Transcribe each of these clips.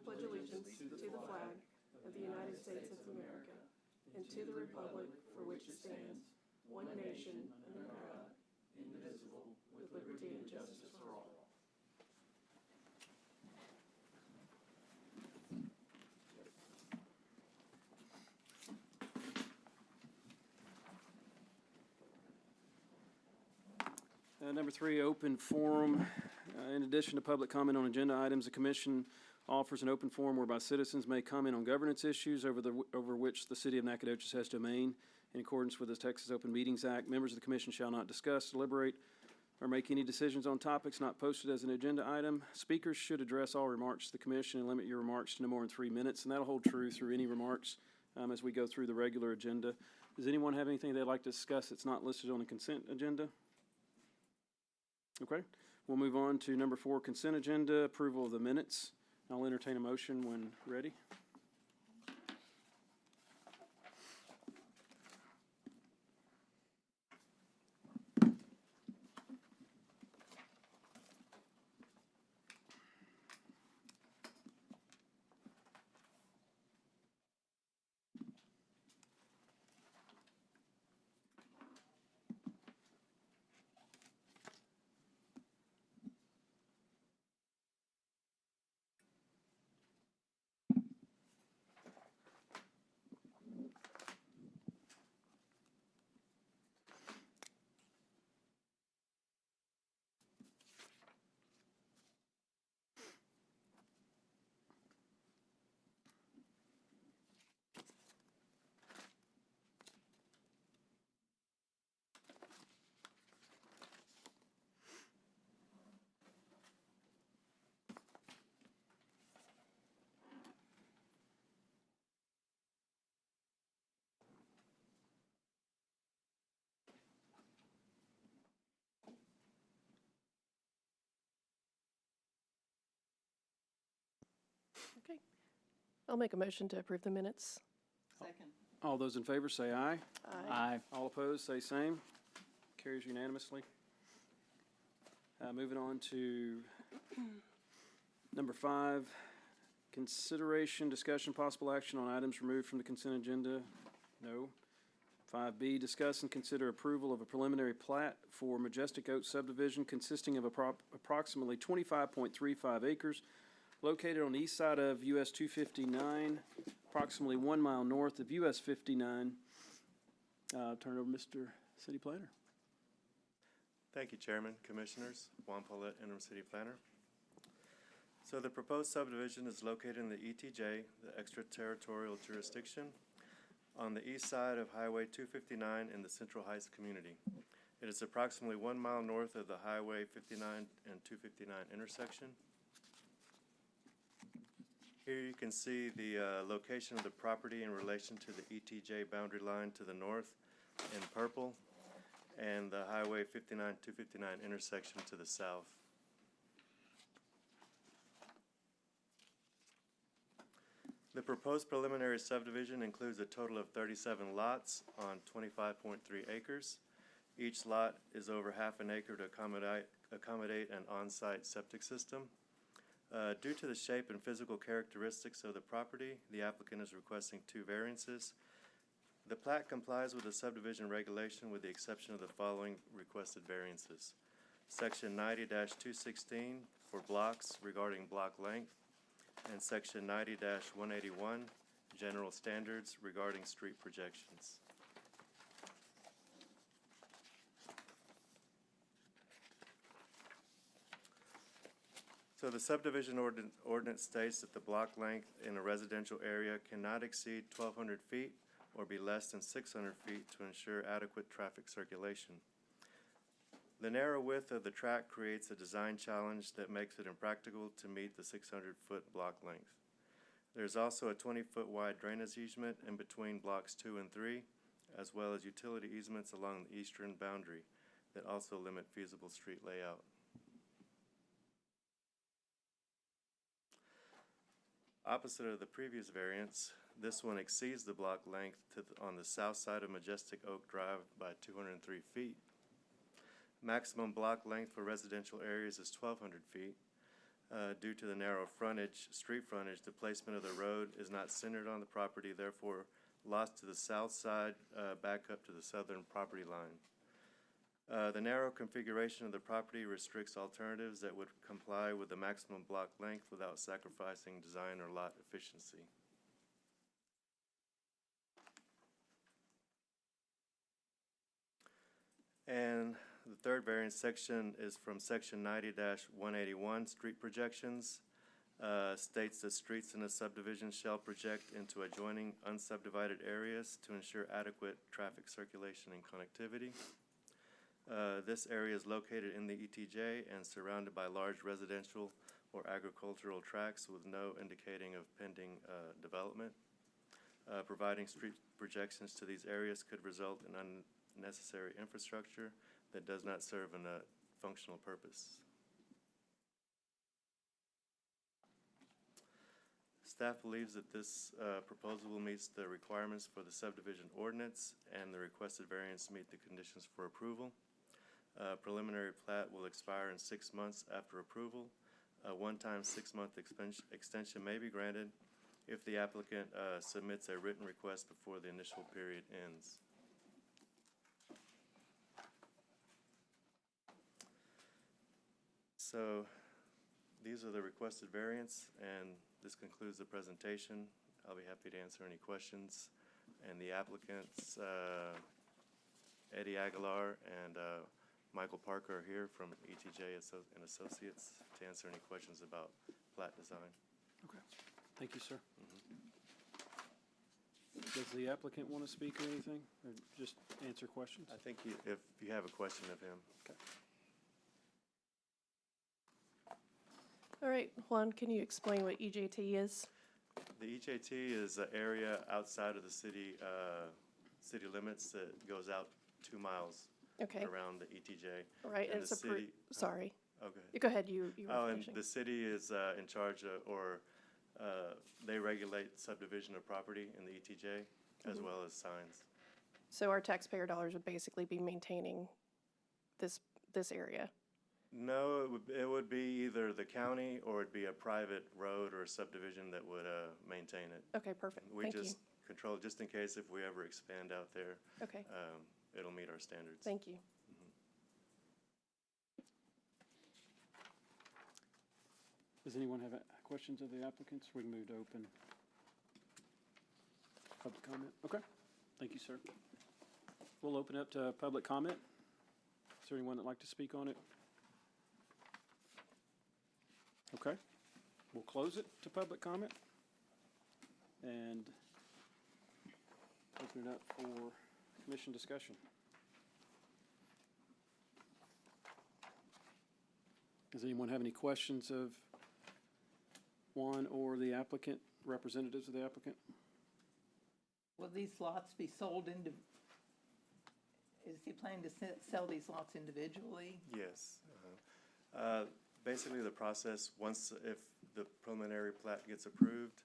pledge allegiance to the flag of the United States of America and to the republic for which it stands, one nation, under God, indivisible, with liberty and justice for all. Number 3, open forum. In addition to public comment on agenda items, the commission offers an open forum whereby citizens may comment on governance issues over which the city of Nacogdoches has domain. In accordance with the Texas Open Meetings Act, members of the commission shall not discuss, deliberate, or make any decisions on topics not posted as an agenda item. Speakers should address all remarks to the commission and limit your remarks to no more than 3 minutes, and that'll hold true through any remarks as we go through the regular agenda. Does anyone have anything they'd like to discuss that's not listed on the consent agenda? Okay, we'll move on to number 4, consent agenda, approval of the minutes. I'll entertain a motion when ready. Okay. I'll make a motion to approve the minutes. Second. All those in favor say aye. Aye. All opposed say same. Carries unanimously. Moving on to number 5, consideration, discussion, possible action on items removed from the consent agenda. No. 5B, discuss and consider approval of a preliminary plat for Majestic Oak subdivision consisting of approximately 25.35 acres located on the east side of US 259, approximately 1 mile north of US 59. Turn it over to Mr. City Planner. Thank you, Chairman, Commissioners. Juan Paulette, Interim City Planner. So the proposed subdivision is located in the ETJ, the extraterritorial jurisdiction, on the east side of Highway 259 in the Central Heights community. It is approximately 1 mile north of the Highway 59 and 259 intersection. Here you can see the location of the property in relation to the ETJ boundary line to the north in purple, and the Highway 59-259 intersection to the south. The proposed preliminary subdivision includes a total of 37 lots on 25.3 acres. Each lot is over half an acre to accommodate an on-site septic system. Due to the shape and physical characteristics of the property, the applicant is requesting 2 variances. The plat complies with the subdivision regulation with the exception of the following requested variances. Section 90-216 for blocks regarding block length, and Section 90-181 general standards regarding street projections. So the subdivision ordinance states that the block length in a residential area cannot exceed 1,200 feet or be less than 600 feet to ensure adequate traffic circulation. The narrow width of the track creates a design challenge that makes it impractical to meet the 600-foot block length. There's also a 20-foot wide drainage easement in between blocks 2 and 3, as well as utility easements along the eastern boundary that also limit feasible street layout. Opposite of the previous variance, this one exceeds the block length on the south side of Majestic Oak Drive by 203 feet. Maximum block length for residential areas is 1,200 feet. Due to the narrow street frontage, the placement of the road is not centered on the property, therefore lots to the south side back up to the southern property line. The narrow configuration of the property restricts alternatives that would comply with the maximum block length without sacrificing design or lot efficiency. And the third variance section is from section 90-181, street projections. States that streets in a subdivision shall project into adjoining unsubdivided areas to ensure adequate traffic circulation and connectivity. This area is located in the ETJ and surrounded by large residential or agricultural tracts with no indicating of pending development. Providing street projections to these areas could result in unnecessary infrastructure that does not serve a functional purpose. Staff believes that this proposal meets the requirements for the subdivision ordinance, and the requested variance meet the conditions for approval. Preliminary plat will expire in 6 months after approval. A one-time 6-month extension may be granted if the applicant submits a written request before the initial period ends. So these are the requested variants, and this concludes the presentation. I'll be happy to answer any questions. And the applicants, Eddie Aguilar and Michael Parker, are here from ETJ and Associates to answer any questions about plat design. Okay. Thank you, sir. Does the applicant want to speak or anything, or just answer questions? I think if you have a question of him. Okay. All right, Juan, can you explain what EJT is? The EJT is an area outside of the city limits that goes out 2 miles Okay, around the ETJ. all right, and and the it's city- sorry. Okay. You go ahead, you were Oh, and finishing. the city is in charge of, or they regulate subdivision of property in the ETJ as well as signs. So our taxpayer dollars would basically be maintaining this area. No, it would be either the county or it'd be a private road or a subdivision that would maintain it. Okay, perfect, We thank you. just control, just in case if we ever expand out there, Okay, it'll meet our standards. thank you. Does anyone have questions of the applicants? We can move to open public comment. Okay, thank you, sir. We'll open up to public comment. Is there anyone that'd like to speak on it? Okay, we'll close it to public comment and open it up for commission discussion. Does anyone have any questions of Juan or the applicant, representatives of the applicant? Will these lots be sold is he planning to sell these lots individually? Yes. Basically, the process, if the preliminary plat gets approved,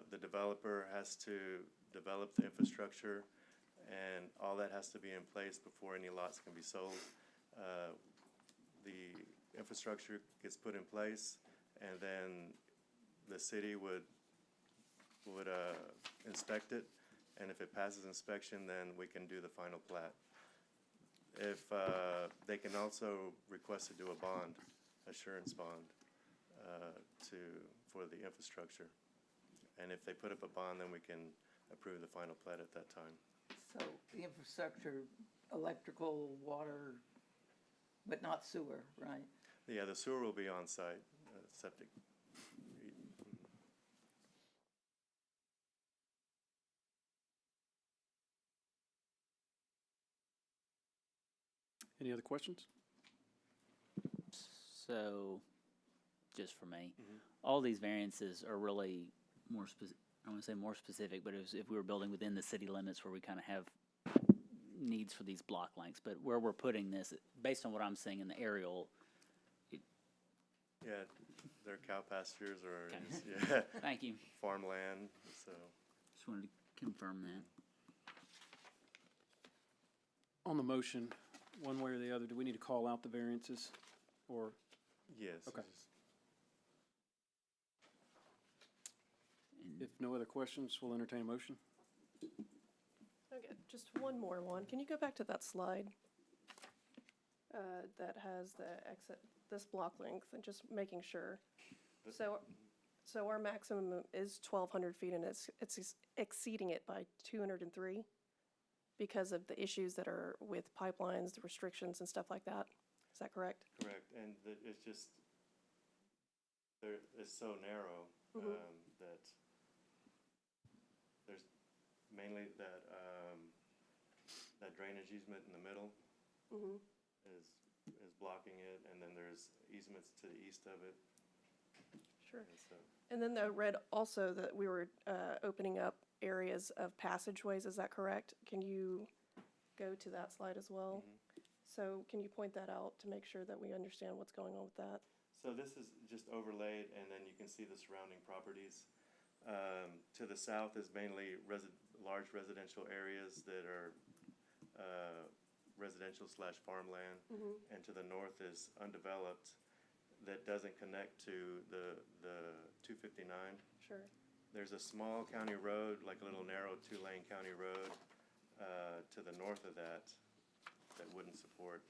the developer has to develop the infrastructure, and all that has to be in place before any lots can be sold. The infrastructure gets put in place, and then the city would inspect it, and if it passes inspection, then we can do the final plat. If they can also request to do a bond, assurance bond, for the infrastructure, and if they put up a bond, then we can approve the final plat at that time. So the infrastructure, electrical, water, but not sewer, right? Yeah, the sewer will be on site, septic. Any other questions? So, just for me, all these variances are really more I want to say more specific, but if we were building within the city limits where we kind of have needs for these block lengths, but where we're putting this, based on what I'm seeing in the aerial, Yeah, they're cow pastures or, Okay. Thank you. farmland, so. Just wanted to confirm that. On the motion, one way or the other, do we need to call out the variances or? Yes. Okay. If no other questions, we'll entertain a motion. Okay, just one more one. Can you go back to that slide? That has the exit, this block length, and just making sure. So our maximum is 1,200 feet, and it's exceeding it by 203 because of the issues that are with pipelines, the restrictions and stuff like that. Is that correct? Correct, and it's just, it's so narrow, that there's mainly that, that drainage easement in the middle is blocking it, and then there's easements to the east of it. Sure. And so, And then I read also that we were opening up areas of passageways. Is that correct? Can you go to that slide as well? So can you point that out to make sure that we understand what's going on with that? So this is just overlaid, and then you can see the surrounding properties. To the south is mainly large residential areas that are residential/farmland, and to the north is undeveloped that doesn't connect to the 259. Sure. There's a small county road, like a little narrow 2-lane county road to the north of that wouldn't support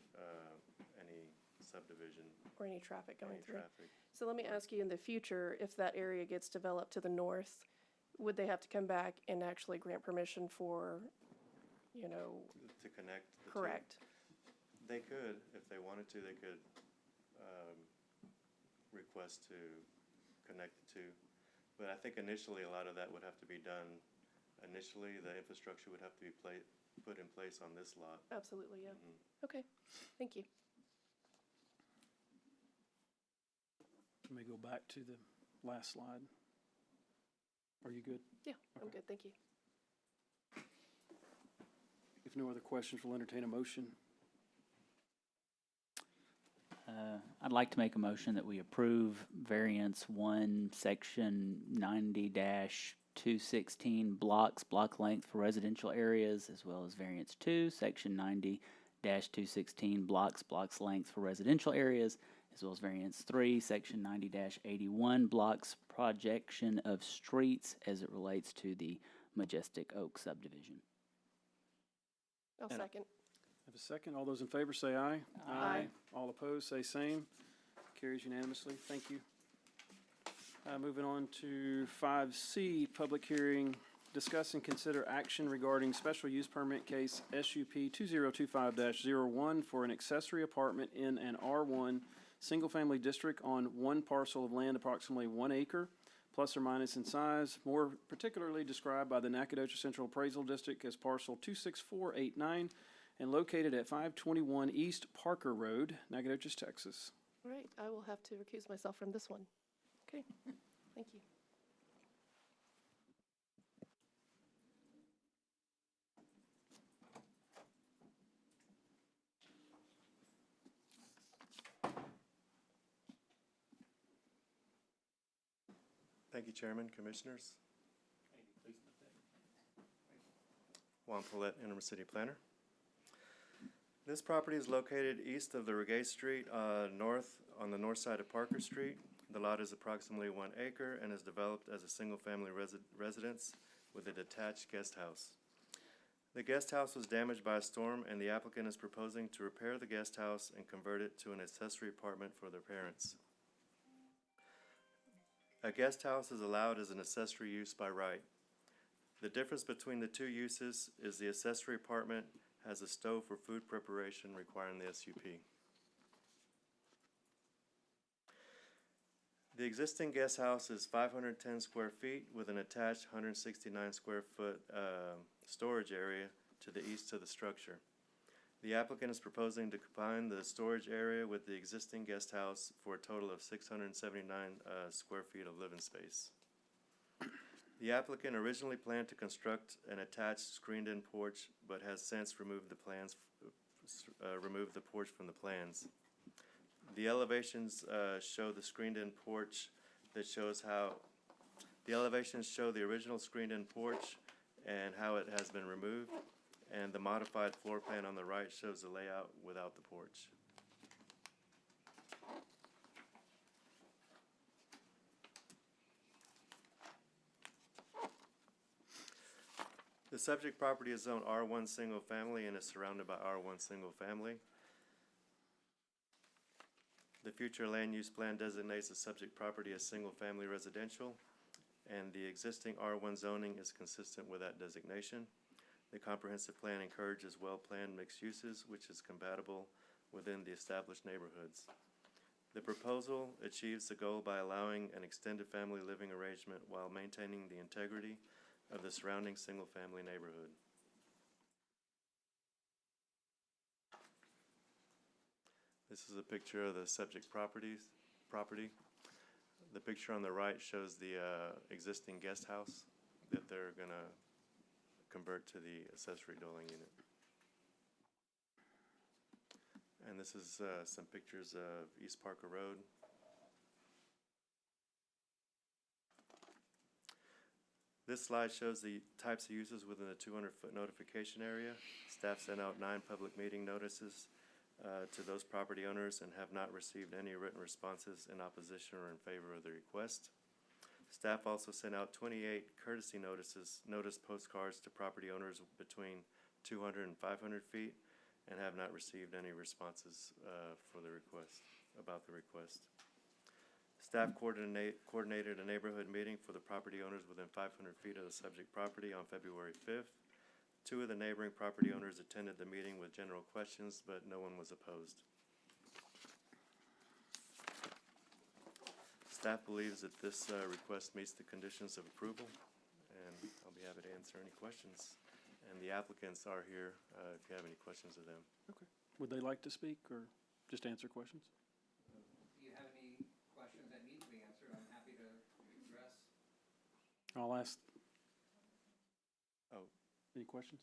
any subdivision. Or any traffic going Any through. traffic. So let me ask you, in the future, if that area gets developed to the north, would they have to come back and actually grant permission for, To connect the two. correct? They could, if they wanted to, they could request to connect the two. But I think initially, a lot of that would have to be done. Initially, the infrastructure would have to be put in place on this lot. Absolutely, yeah. Okay, thank you. Let me go back to the last slide. Are you good? Yeah, I'm Okay. good, thank you. If no other questions, we'll entertain a motion. I'd like to make a motion that we approve variance 1, section 90-216 block length for residential areas, as well as variance 2, section 90-216 blocks length for residential areas, as well as variance 3, section 90-81 blocks projection of streets as it relates to the Majestic Oak subdivision. I'll And- second. Have a second. All those in favor say aye. Aye. All opposed, say same. Carries unanimously. Thank you. Moving on to 5C, public hearing, discuss and consider action regarding special use permit case SUP 2025-01 for an accessory apartment in an R1 single-family district on one parcel of land approximately 1 acre, plus or minus in size, more particularly described by the Nacogdoches Central Appraisal District as parcel 26489, and located at 521 East Parker Road, Nacogdoches, Texas. All right, I will have to recuse myself from this one. Okay, thank you. Thank you, Chairman, Commissioners. Juan Paulette, Interim City Planner. This property is located east of the Regay Street, on the north side of Parker Street. The lot is approximately 1 acre and is developed as a single-family residence with a detached guest house. The guest house was damaged by a storm, and the applicant is proposing to repair the guest house and convert it to an accessory apartment for their parents. A guest house is allowed as an accessory use by right. The difference between the two uses is the accessory apartment has a stove for food preparation requiring the SUP. The existing guest house is 510 square feet with an attached 169 square foot storage area to the east of the structure. The applicant is proposing to combine the storage area with the existing guest house for a total of 679 square feet of living space. The applicant originally planned to construct an attached screened-in porch, but has since removed the porch from the plans. The elevations show the screened-in porch that shows how, the elevations show the original screened-in porch and how it has been removed, and the modified floor plan on the right shows the layout without the porch. The subject property is zoned R1 Single Family and is surrounded by R1 Single Family. The future land use plan designates the subject property as single-family residential, and the existing R1 zoning is consistent with that designation. The comprehensive plan encourages well-planned mixed uses, which is compatible within the established neighborhoods. The proposal achieves the goal by allowing an extended family living arrangement while maintaining the integrity of the surrounding single-family neighborhood. This is a picture of the subject property. The picture on the right shows the existing guest house that they're gonna convert to the accessory dwelling unit. And this is some pictures of East Parker Road. This slide shows the types of uses within the 200-foot notification area. Staff sent out 9 public meeting notices to those property owners and have not received any written responses in opposition or in favor of the request. Staff also sent out 28 courtesy notice postcards to property owners between 200 and 500 feet and have not received any responses about the request. Staff coordinated a neighborhood meeting for the property owners within 500 feet of the subject property on February 5th. 2 of the neighboring property owners attended the meeting with general questions, but no one was opposed. Staff believes that this request meets the conditions of approval, and I'll be happy to answer any questions. And the applicants are here if you have any questions of them. Okay. Would they like to speak or just answer questions? Do you have any questions that need to be answered? I'm happy to address. I'll ask. Oh. Any questions?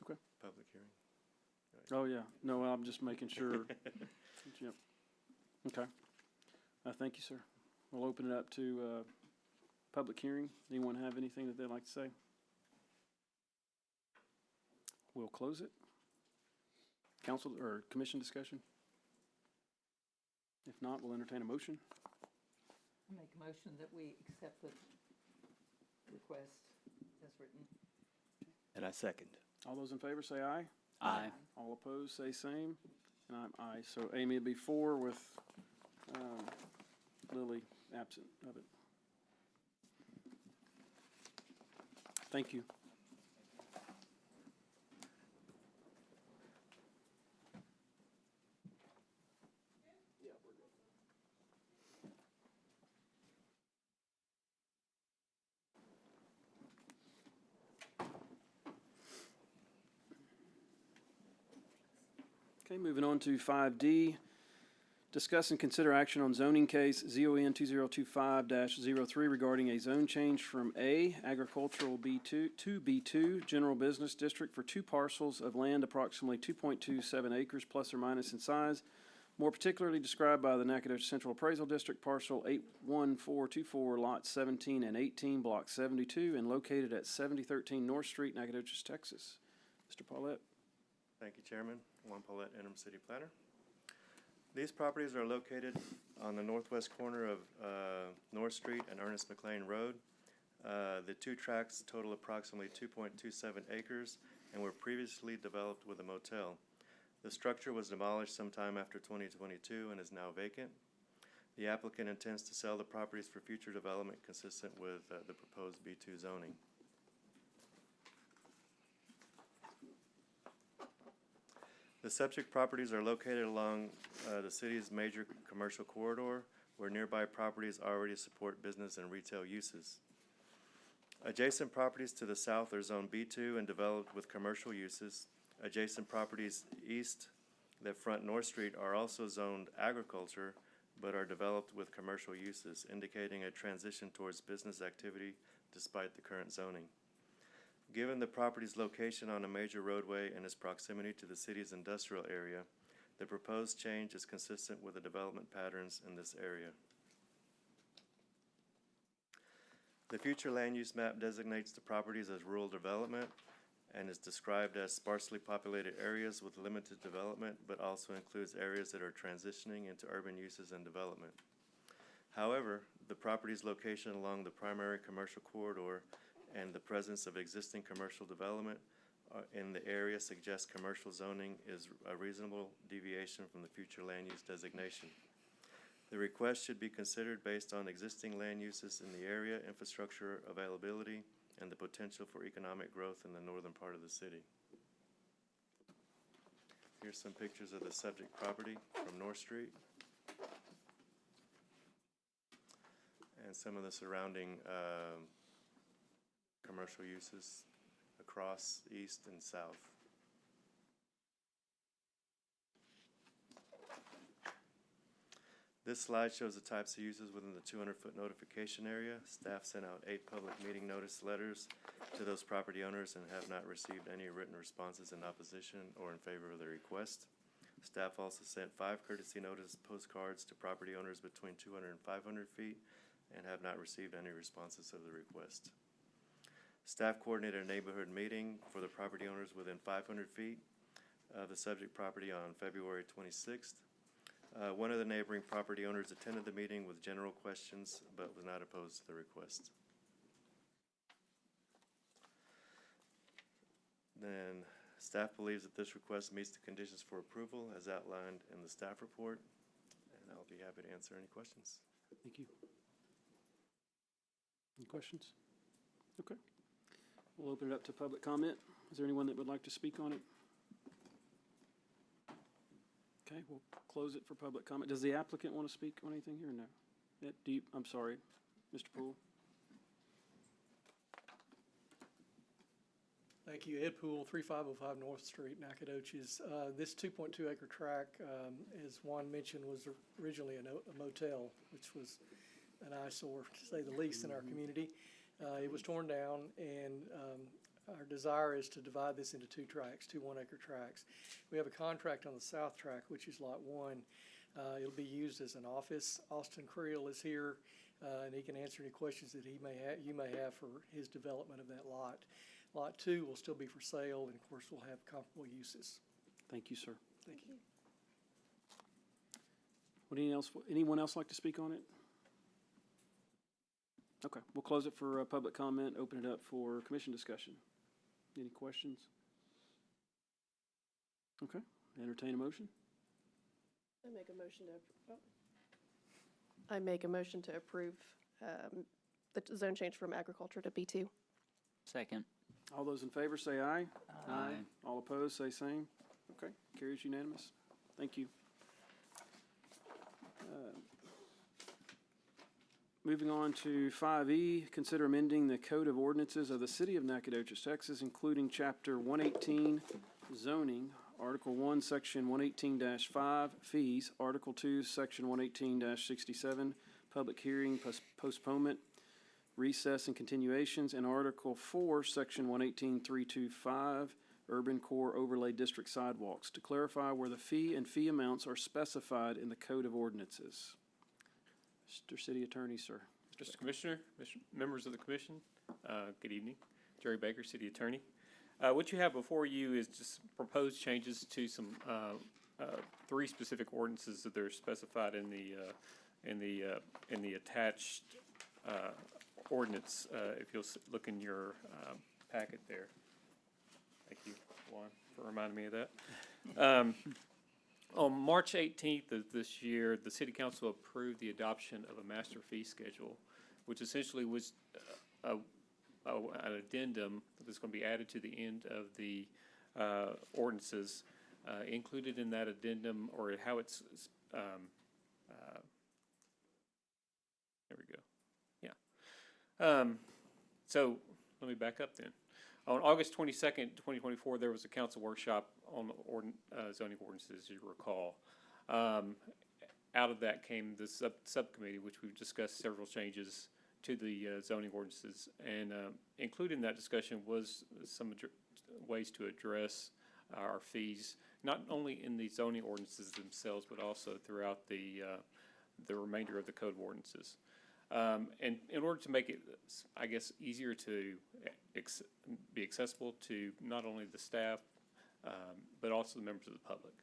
Okay. Public hearing. Oh, yeah. No, I'm just making sure. Yep. Okay. Thank you, sir. We'll open it up to public hearing. Anyone have anything that they'd like to say? We'll close it. Council or commission discussion? If not, we'll entertain a motion. I make a motion that we accept the request as written. And I second. All those in favor say aye. Aye. All opposed say same. And I'm aye. So Amy would be 4 with Lily absent of it. Thank you. Okay, moving on to 5D. Discuss and consider action on zoning case ZON 2025-03 regarding a zone change from A, agricultural B2 to B2, general business district for 2 parcels of land approximately 2.27 acres plus or minus in size, more particularly described by the Nacogdoches Central Appraisal District, parcel 81424, lots 17 and 18, block 72, and located at 7013 North Street, Nacogdoches, Texas. Mr. Paulette. Thank you, Chairman. Juan Paulette, interim city planner. These properties are located on the northwest corner of North Street and Ernest McLean Road. The 2 tracts total approximately 2.27 acres and were previously developed with a motel. The structure was demolished sometime after 2022 and is now vacant. The applicant intends to sell the properties for future development consistent with the proposed B2 zoning. The subject properties are located along the city's major commercial corridor, where nearby properties already support business and retail uses. Adjacent properties to the south are zoned B2 and developed with commercial uses. Adjacent properties east that front North Street are also zoned agriculture, but are developed with commercial uses, indicating a transition towards business activity despite the current zoning. Given the property's location on a major roadway and its proximity to the city's industrial area, the proposed change is consistent with the development patterns in this area. The future land use map designates the properties as rural development and is described as sparsely populated areas with limited development, but also includes areas that are transitioning into urban uses and development. However, the property's location along the primary commercial corridor and the presence of existing commercial development in the area suggests commercial zoning is a reasonable deviation from the future land use designation. The request should be considered based on existing land uses in the area, infrastructure availability, and the potential for economic growth in the northern part of the city. Here's some pictures of the subject property from North Street and some of the surrounding commercial uses across east and south. This slide shows the types of uses within the 200-foot notification area. Staff sent out 8 public meeting notice letters to those property owners and have not received any written responses in opposition or in favor of the request. Staff also sent 5 courtesy notice postcards to property owners between 200 and 500 feet and have not received any responses of the request. Staff coordinated a neighborhood meeting for the property owners within 500 feet of the subject property on February 26th. One of the neighboring property owners attended the meeting with general questions but was not opposed to the request. Then staff believes that this request meets the conditions for approval as outlined in the staff report, and I'll be happy to answer any questions. Thank you. Any questions? Okay. We'll open it up to public comment. Is there anyone that would like to speak on it? Okay, we'll close it for public comment. Does the applicant want to speak on anything here or no? I'm sorry, Mr. Poole. Thank you. Ed Poole, 3505 North Street, Nacogdoches. This 2.2 acre tract, as Juan mentioned, was originally a motel, which was an eyesore, to say the least, in our community. It was torn down, and our desire is to divide this into 2 tracts, 2 1-acre tracts. We have a contract on the south tract, which is lot 1. It'll be used as an office. Austin Creel is here, and he can answer any questions that you may have for his development of that lot. Lot 2 will still be for sale, and of course we'll have comparable uses. Thank you, sir. Thank you. Would anyone else like to speak on it? Okay, we'll close it for public comment, open it up for commission discussion. Any questions? Okay, entertain a motion. I make a motion to approve the zone change from agriculture to B2. Second. All those in favor say aye. Aye. All opposed say same. Okay, carries unanimous. Thank you. Moving on to 5E, consider amending the Code of Ordinances of the City of Nacogdoches, Texas, including Chapter 118, Zoning, Article 1, Section 118-5, Fees, Article 2, Section 118-67, Public Hearing, Postponement, Recess and Continuations, and Article 4, Section 118-325, Urban Core Overlay District Sidewalks, to clarify where the fee and fee amounts are specified in the Code of Ordinances. Mr. City Attorney, sir. Mr. Commissioner, members of the commission, good evening. Jerry Baker, City Attorney. What you have before you is just proposed changes to some 3 specific ordinances that are specified in the attached ordinance. If you'll look in your packet there. Thank you, Juan, for reminding me of that. On March 18th of this year, the City Council approved the adoption of a master fee schedule, which essentially was an addendum that's going to be added to the end of the ordinances. Included in that addendum, or how it's, there we go. Yeah. So let me back up then. On August 22nd, 2024, there was a council workshop on zoning ordinances, as you recall. Out of that came the subcommittee, which we've discussed several changes to the zoning ordinances. And included in that discussion was some ways to address our fees, not only in the zoning ordinances themselves, but also throughout the remainder of the code of ordinances. And in order to make it, I guess, easier to be accessible to not only the staff, but also the members of the public.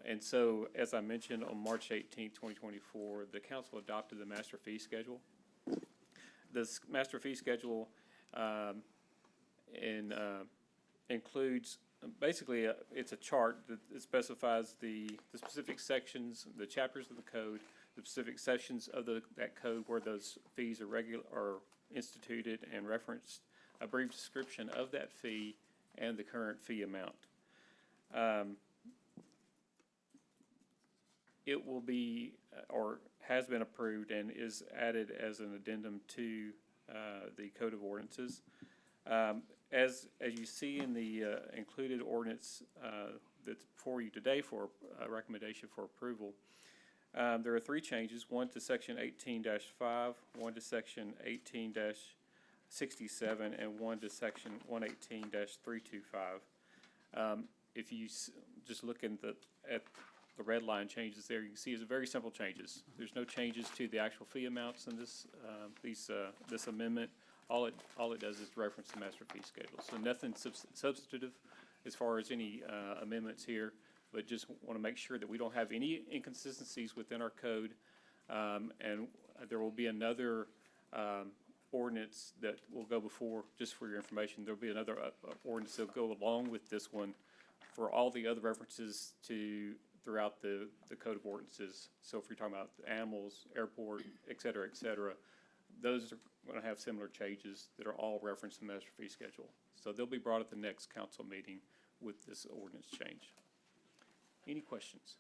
And so, as I mentioned, on March 18, 2024, the council adopted the master fee schedule. This master fee schedule and includes, basically, it's a chart that specifies the specific sections, the chapters of the code, the specific sections of that code where those fees are instituted, and referenced a brief description of that fee and the current fee amount. It will be, or has been approved and is added as an addendum to the Code of Ordinances. As you see in the included ordinance that's before you today for a recommendation for approval, there are three changes: one to section 18-5, one to section 18-67, and one to section 118-325. If you just look at the red line changes there, you can see it's very simple changes. There's no changes to the actual fee amounts in this amendment. All it does is reference the master fee schedule. So nothing substantive as far as any amendments here, but just want to make sure that we don't have any inconsistencies within our code. And there will be another ordinance that will go before, just for your information, there'll be another ordinance that'll go along with this one for all the other references throughout the Code of Ordinances. So if you're talking about animals, airport, et cetera, those are going to have similar changes that are all referenced in the master fee schedule. So they'll be brought at the next council meeting with this ordinance change. Any questions?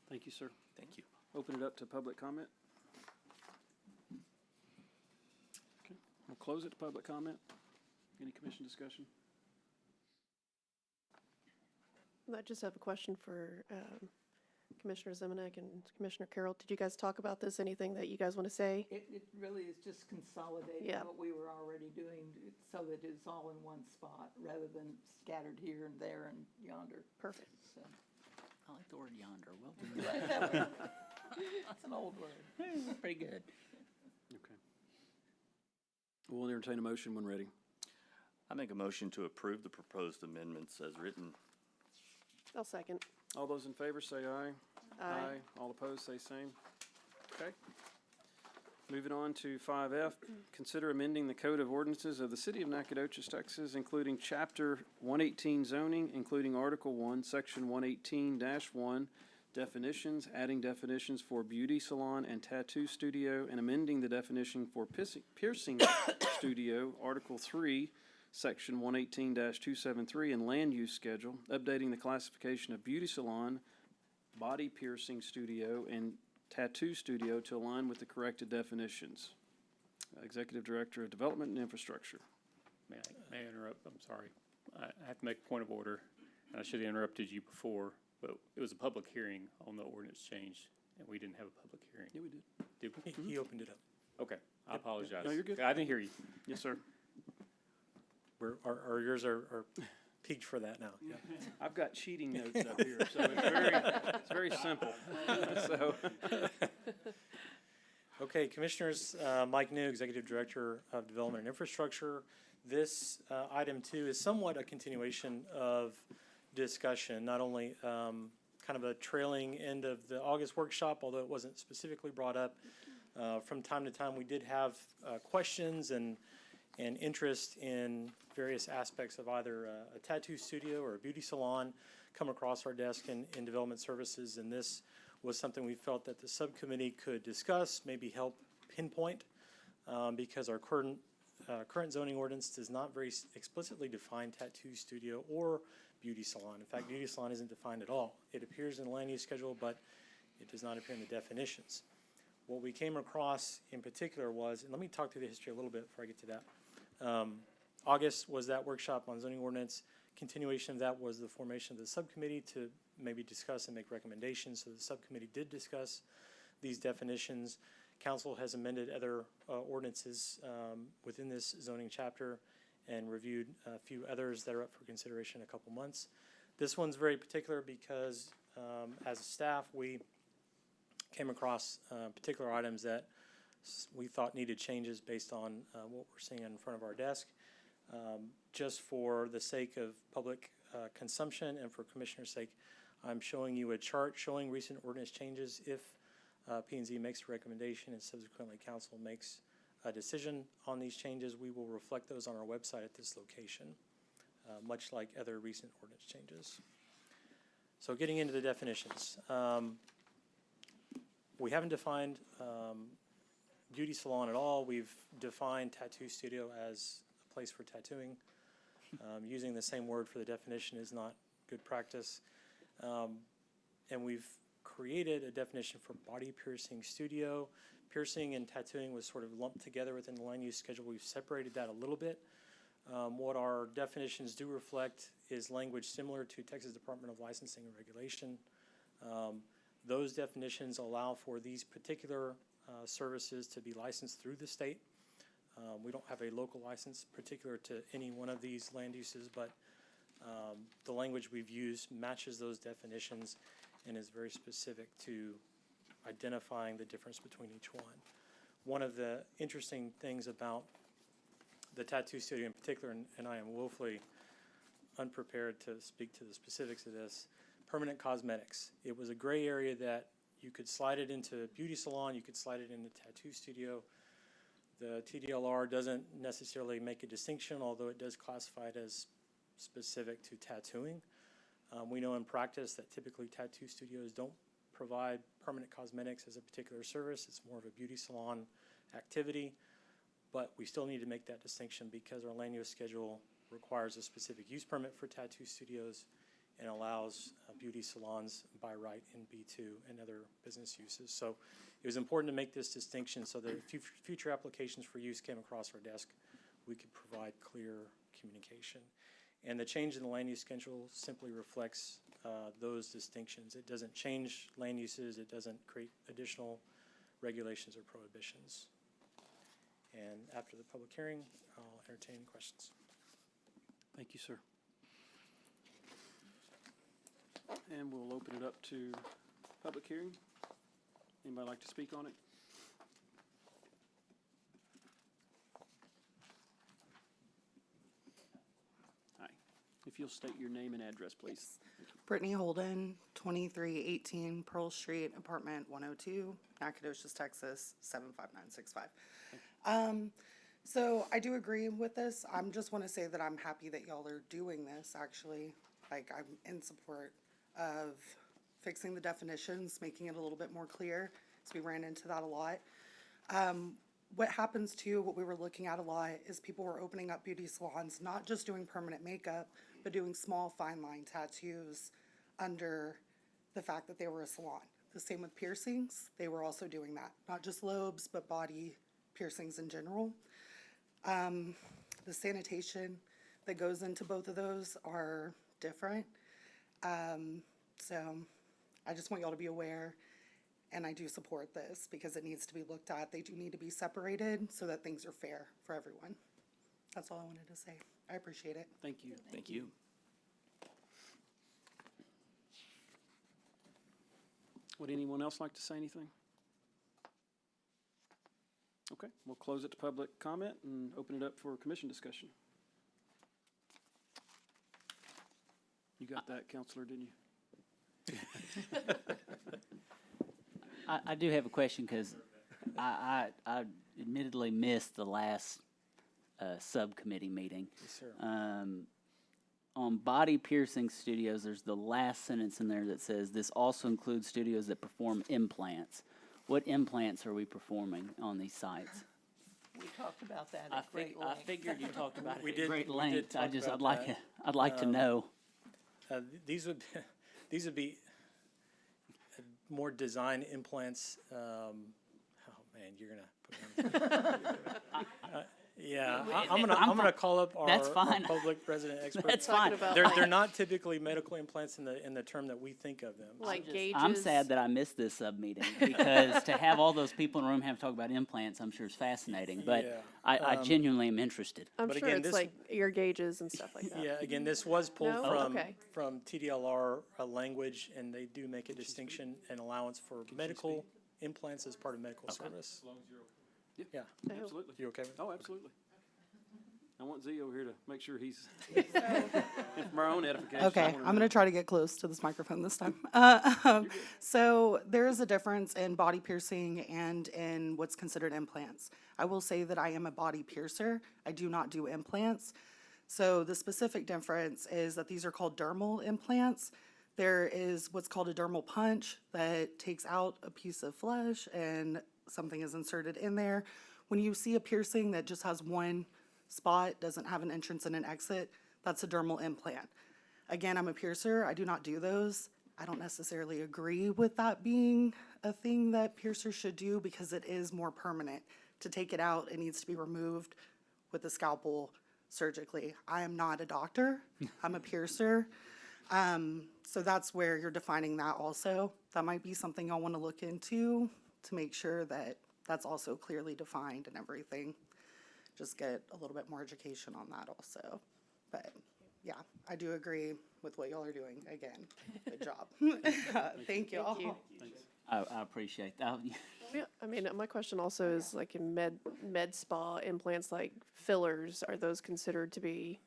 Thank you, sir. Thank you. Open it up to public comment. Okay, we'll close it to public comment. Any commission discussion? I just have a question for Commissioner Zemanek and Commissioner Carroll. Did you guys talk about this? Anything that you guys want to say? It really is just consolidating Yeah. what we were already doing so that it's all in one spot rather than scattered here and there and yonder. Perfect. So, I like the word yonder. Well that's an old word. done. Pretty good. Okay. We'll entertain a motion when ready. I make a motion to approve the proposed amendments as written. I'll second. All those in favor say aye. Aye. All opposed say same. Okay. Moving on to 5F, consider amending the Code of Ordinances of the City of Nacogdoches, Texas, including Chapter 118 zoning, including Article 1, Section 118-1, definitions, adding definitions for beauty salon and tattoo studio, and amending the definition for piercing studio, Article 3, Section 118-273, and land use schedule, updating the classification of beauty salon, body piercing studio, and tattoo studio to align with the corrected definitions. Executive Director of Development and Infrastructure. May I interrupt? I'm sorry. I have to make a point of order. I should have interrupted you before, but it was a public hearing on the ordinance change, and we didn't have a public hearing. Yeah, we did. Did we? He opened it up. Okay, I apologize. No, you're good. I didn't hear you. Yes, sir. Our ears are peaked for that now. Yeah. I've got cheating notes up here, so it's very simple. So, Okay, Commissioners, Mike New, Executive Director of Development and Infrastructure. This item 2 is somewhat a continuation of discussion, not only kind of a trailing end of the August workshop, although it wasn't specifically brought up. From time to time, we did have questions and interest in various aspects of either a tattoo studio or a beauty salon come across our desk in development services, and this was something we felt that the subcommittee could discuss, maybe help pinpoint, because our current zoning ordinance does not very explicitly define tattoo studio or beauty salon. In fact, beauty salon isn't defined at all. It appears in the land use schedule, but it does not appear in the definitions. What we came across in particular was, and let me talk through the history a little bit before I get to that. August was that workshop on zoning ordinance. Continuation of that was the formation of the subcommittee to maybe discuss and make recommendations. So the subcommittee did discuss these definitions. Council has amended other ordinances within this zoning chapter and reviewed a few others that are up for consideration in a couple months. This one's very particular because as a staff, we came across particular items that we thought needed changes based on what we're seeing in front of our desk. Just for the sake of public consumption and for Commissioner's sake, I'm showing you a chart showing recent ordinance changes. If P&Z makes a recommendation and subsequently council makes a decision on these changes, we will reflect those on our website at this location, much like other recent ordinance changes. So getting into the definitions. We haven't defined beauty salon at all. We've defined tattoo studio as a place for tattooing. Using the same word for the definition is not good practice. And we've created a definition for body piercing studio. Piercing and tattooing was sort of lumped together within the land use schedule. We've separated that a little bit. What our definitions do reflect is language similar to Texas Department of Licensing and Regulation. Those definitions allow for these particular services to be licensed through the state. We don't have a local license particular to any one of these land uses, but the language we've used matches those definitions and is very specific to identifying the difference between each one. One of the interesting things about the tattoo studio in particular, and I am woefully unprepared to speak to the specifics of this, permanent cosmetics. It was a gray area that you could slide it into beauty salon, you could slide it into tattoo studio. The TDLR doesn't necessarily make a distinction, although it does classify it as specific to tattooing. We know in practice that typically tattoo studios don't provide permanent cosmetics as a particular service. It's more of a beauty salon activity, but we still need to make that distinction because our land use schedule requires a specific use permit for tattoo studios and allows beauty salons by right in B2 and other business uses. So it was important to make this distinction so that if future applications for use came across our desk, we could provide clear communication. And the change in the land use schedule simply reflects those distinctions. It doesn't change land uses. It doesn't create additional regulations or prohibitions. And after the public hearing, I'll entertain questions. Thank you, sir. And we'll open it up to public hearing. Anybody like to speak on it? Hi. If you'll state your name and address, please. Brittany Holden, 2318 Pearl Street, apartment 102, Nacogdoches, Texas, 75965. So I do agree with this. I just want to say that I'm happy that y'all are doing this, actually. Like, I'm in support of fixing the definitions, making it a little bit more clear, because we ran into that a lot. What happens too, what we were looking at a lot, is people were opening up beauty salons, not just doing permanent makeup, but doing small fine line tattoos under the fact that they were a salon. The same with piercings, they were also doing that, not just lobes, but body piercings in general. The sanitation that goes into both of those are different. So I just want y'all to be aware, and I do support this because it needs to be looked at. They do need to be separated so that things are fair for everyone. That's all I wanted to say. I appreciate it. Thank you. Thank you. Would anyone else like to say anything? Okay, we'll close it to public comment and open it up for commission discussion. You got that, Counselor, didn't you? I do have a question because I admittedly missed the last subcommittee meeting. Yes, sir. On body piercing studios, there's the last sentence in there that says, this also includes studios that perform implants. What implants are we performing on these sites? We talked about that at great I length. figured you talked about it We at did- great we did length. talk about that. I'd like to know. These would be more design implants. Oh man, you're gonna put me on. Yeah, I'm gonna call up our That's fine. public resident expert. That's Talking fine. about They're like, not typically medical implants in the term that we think of them. like gauges. I'm sad that I missed this sub-meeting because to have all those people in the room have to talk about implants, I'm sure is fascinating, but Yeah, I genuinely am interested. I'm but sure again, it's this- like ear gauges and stuff like that. Yeah, again, this was pulled No? from Okay. TDLR language, and they do make a distinction and allowance for medical implants as part of medical service. Yeah, Absolutely. you okay with that? Oh, absolutely. I want Z over here to make sure he's, and for our own edification. I Okay, wanna I'm know. gonna try to get close to this microphone this time. So there is a difference in body piercing and in what's considered implants. I will say that I am a body piercer. I do not do implants. So the specific difference is that these are called dermal implants. There is what's called a dermal punch that takes out a piece of flesh and something is inserted in there. When you see a piercing that just has one spot, doesn't have an entrance and an exit, that's a dermal implant. Again, I'm a piercer. I do not do those. I don't necessarily agree with that being a thing that piercers should do because it is more permanent. To take it out, it needs to be removed with a scalpel surgically. I am not a doctor. I'm a piercer. So that's where you're defining that also. That might be something y'all want to look into to make sure that that's also clearly defined and everything. Just get a little bit more education on that also. But yeah, I do agree with what y'all are doing. Again, good job. Thank you all. Thank you. I appreciate that. Yeah, I mean, my question also is like in med spa implants, like fillers, are those considered to be,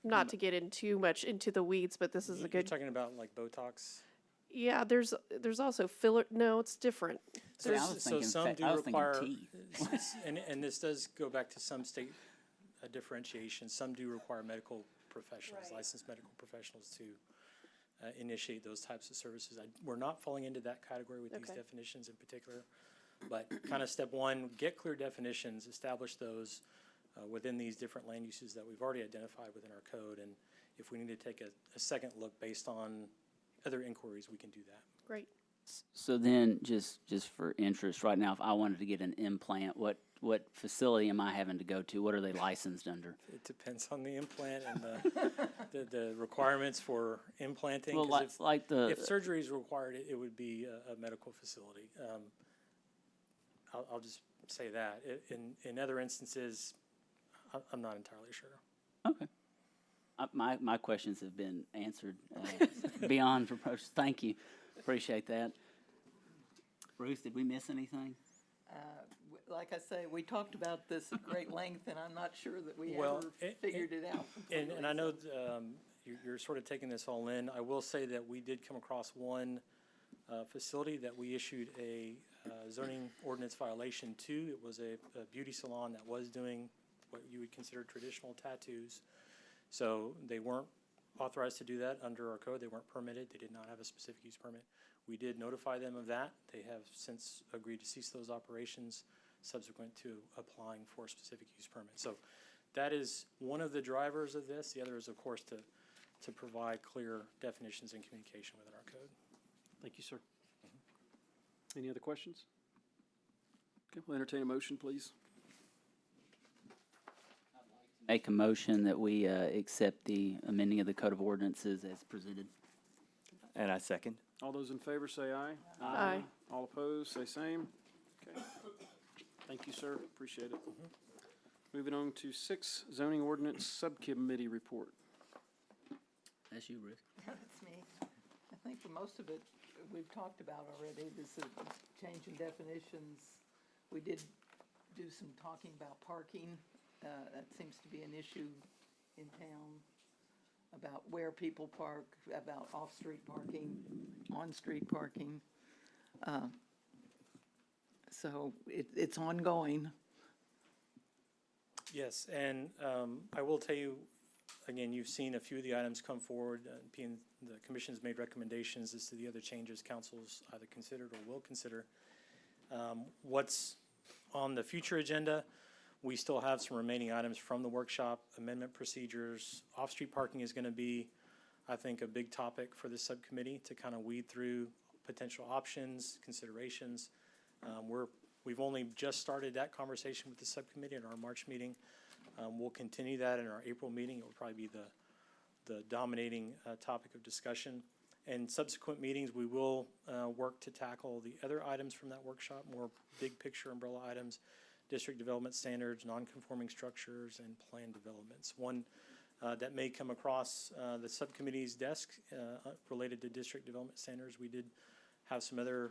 not to get in too much into the weeds, but this is a You're good, talking about like Botox? yeah, there's also filler, no, it's different. See, I was thinking some do I was thinking require, teeth. and this does go back to some state differentiation. Some do require medical professionals, licensed medical professionals to initiate those types of services. We're not falling into that category with these Okay. definitions in particular. But kind of step one, get clear definitions, establish those within these different land uses that we've already identified within our code. And if we need to take a second look based on other inquiries, we can do that. Great. So then, just for interest, right now, if I wanted to get an implant, what facility am I having to go to? What are they licensed under? It depends on the implant and the requirements for implanting. Well, 'Cause if the surgery is required, it would be a medical facility. I'll just say that. In other instances, I'm not entirely sure. okay. My questions have been answered beyond reproach. Thank you. Appreciate that. Ruth, did we miss anything? Like I say, we talked about this at great length, and I'm not sure that we Well, ever figured it out completely. And I know you're sort of taking this all in. I will say that we did come across one facility that we issued a zoning ordinance violation to. It was a beauty salon that was doing what you would consider traditional tattoos. So they weren't authorized to do that under our code. They weren't permitted. They did not have a specific use permit. We did notify them of that. They have since agreed to cease those operations subsequent to applying for a specific use permit. So that is one of the drivers of this. The other is, of course, to provide clear definitions and communication within our code. Thank you, sir. Any other questions? Okay, we'll entertain a motion, please. Make a motion that we accept the amending of the Code of Ordinances as presented. And I second. All those in favor say aye. Aye. All opposed, say same. Okay. Thank you, sir. Appreciate it. Moving on to 6, zoning ordinance subcommittee report. That's you, Ruth. That's me. I think for most of it, we've talked about already. This is a change in definitions. We did do some talking about parking. That seems to be an issue in town, about where people park, about off-street parking, on-street parking. So it's ongoing. Yes, and I will tell you, again, you've seen a few of the items come forward. The commission's made recommendations as to the other changes council's either considered or will consider. What's on the future agenda, we still have some remaining items from the workshop, amendment procedures. Off-street parking is going to be, I think, a big topic for the subcommittee to kind of weed through potential options, considerations. We've only just started that conversation with the subcommittee in our March meeting. We'll continue that in our April meeting. It will probably be the dominating topic of discussion. And subsequent meetings, we will work to tackle the other items from that workshop, more big picture umbrella items, district development standards, non-conforming structures, and plan developments. One that may come across the subcommittee's desk related to district development standards. We did have some other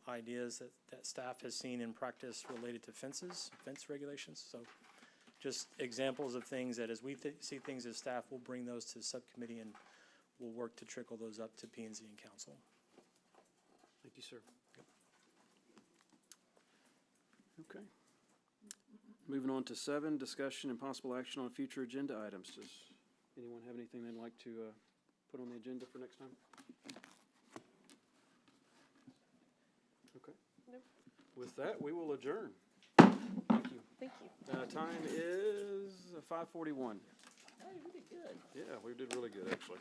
ideas that staff has seen in practice related to fence regulations. So just examples of things that as we see things as staff, we'll bring those to the subcommittee and we'll work to trickle those up to P&Z and council. Thank you, sir. Okay. Moving on to 7, discussion and possible action on future agenda items. Does anyone have anything they'd like to put on the agenda for next time? Okay. Nope. With that, we will adjourn. Thank you. Thank you. Time is 5:41. Hey, we did good. Yeah, we did really good, actually.